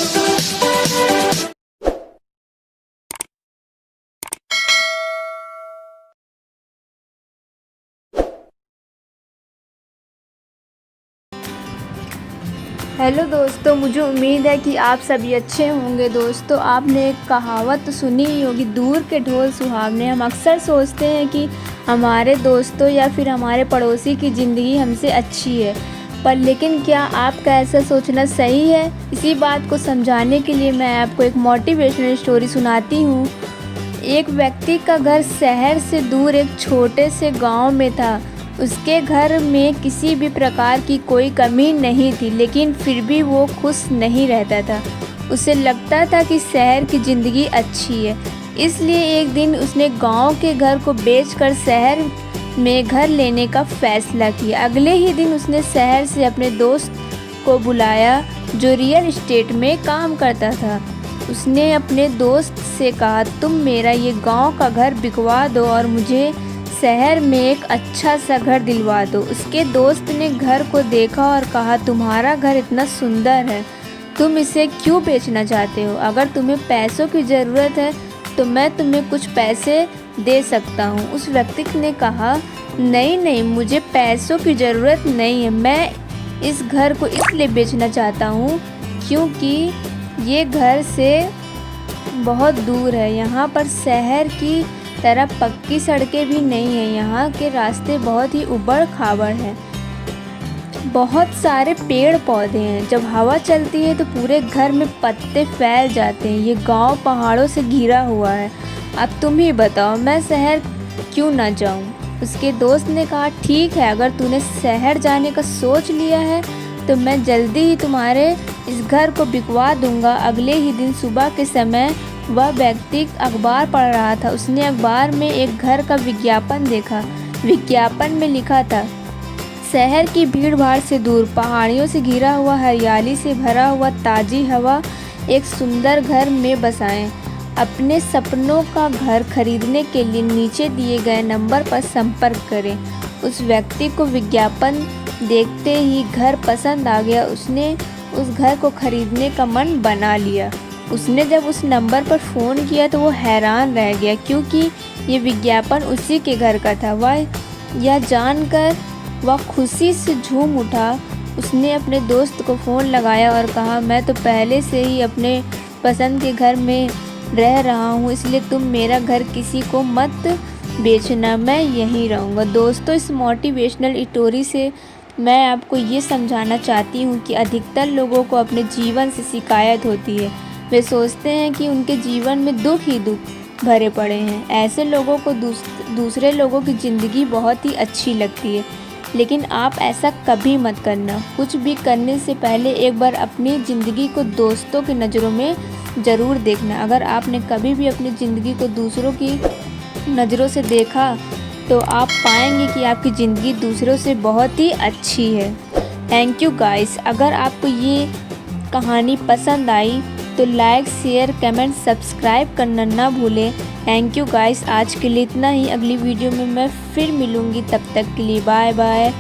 Hello दोस्तों, मुझे उम्मीद है कि आप सभी अच्छे होंगे। दोस्तों, आपने एक कहावत तो सुनी ही होगी, दूर के ढोल सुहावने। हम अक्सर सोचते हैं कि हमारे दोस्तों या फिर हमारे पड़ोसी की ज़िंदगी हमसे अच्छी है, पर लेकिन क्या आपका ऐसा सोचना सही है? इसी बात को समझाने के लिए मैं आपको एक मोटिवेशनल स्टोरी सुनाती हूँ। एक व्यक्ति का घर शहर से दूर एक छोटे से गांव में था। उसके घर में किसी भी प्रकार की कोई कमी नहीं थी, लेकिन फिर भी वो खुश नहीं रहता था। उसे लगता था कि शहर की ज़िंदगी अच्छी है, इसलिए एक दिन उसने गांव के घर को बेचकर शहर में घर लेने का फैसला किया। अगले ही दिन उसने शहर से अपने दोस्त को बुलाया जो रियल एस्टेट में काम करता था। उसने अपने दोस्त से कहा, तुम मेरा ये गांव का घर बिकवा दो और मुझे शहर में एक अच्छा सा घर दिलवा दो। उसके दोस्त ने घर को देखा और कहा, तुम्हारा घर इतना सुंदर है, तुम इसे क्यों बेचना चाहते हो? अगर तुम्हें पैसों की ज़रूरत है तो मैं तुम्हें कुछ पैसे दे सकता हूँ। उस व्यक्ति ने कहा, नहीं, मुझे पैसों की ज़रूरत नहीं है। मैं इस घर को इसलिए बेचना चाहता हूँ क्योंकि ये घर से बहुत दूर है। यहाँ पर शहर की तरह पक्की सड़कें भी नहीं है। यहाँ के रास्ते बहुत ही उबड़ खाबड़ हैं। बहुत सारे पेड़ पौधे हैं। जब हवा चलती है तो पूरे घर में पत्ते फैल जाते हैं। ये गांव पहाड़ों से घिरा हुआ है। अब तुम ही बताओ, मैं शहर क्यों ना जाऊं? उसके दोस्त ने कहा, ठीक है, अगर तूने शहर जाने का सोच लिया है तो मैं जल्दी ही तुम्हारे इस घर को बिकवा दूंगा। अगले ही दिन सुबह के समय वह व्यक्ति अखबार पढ़ रहा था। उसने अखबार में एक घर का विज्ञापन देखा। विज्ञापन में लिखा था, शहर की भीड़ भाड़ से दूर, पहाड़ियों से घिरा हुआ, हरियाली से भरा हुआ, ताज़ी हवा, एक सुंदर घर में बसाएं। अपने सपनों का घर खरीदने के लिए नीचे दिए गए नंबर पर संपर्क करें। उस व्यक्ति को विज्ञापन देखते ही घर पसंद आ गया। उसने उस घर को खरीदने का मन बना लिया। उसने जब उस नंबर पर फ़ोन किया तो वो हैरान रह गया, क्योंकि ये विज्ञापन उसी के घर का था। वह यह जानकर वह खुशी से झूम उठा। उसने अपने दोस्त को फ़ोन लगाया और कहा, मैं तो पहले से ही अपने पसंद के घर में रह रहा हूँ, इसलिए तुम मेरा घर किसी को मत बेचना, मैं यहीं रहूँगा। दोस्तों, इस मोटिवेशनल स्टोरी से मैं आपको ये समझाना चाहती हूँ कि अधिकतर लोगों को अपने जीवन से शिकायत होती है। वे सोचते हैं कि उनके जीवन में दुख ही दुख भरे पड़े हैं। ऐसे लोगों को दूसरे लोगों की ज़िंदगी बहुत ही अच्छी लगती है, लेकिन आप ऐसा कभी मत करना। कुछ भी करने से पहले एक बार अपनी ज़िंदगी को दोस्तों की नज़रों में ज़रूर देखना। अगर आपने कभी भी अपनी ज़िंदगी को दूसरों की नज़रों से देखा तो आप पाएंगे कि आपकी ज़िंदगी दूसरों से बहुत ही अच्छी है। Thank you guys. अगर आपको ये कहानी पसंद आई तो लाइक, शेयर, कमेंट, सब्सक्राइब करना ना भूलें। Thank you guys. आज के लिए इतना ही। अगली वीडियो में मैं फिर मिलूँगी, तब तक के लिए बाय बाय।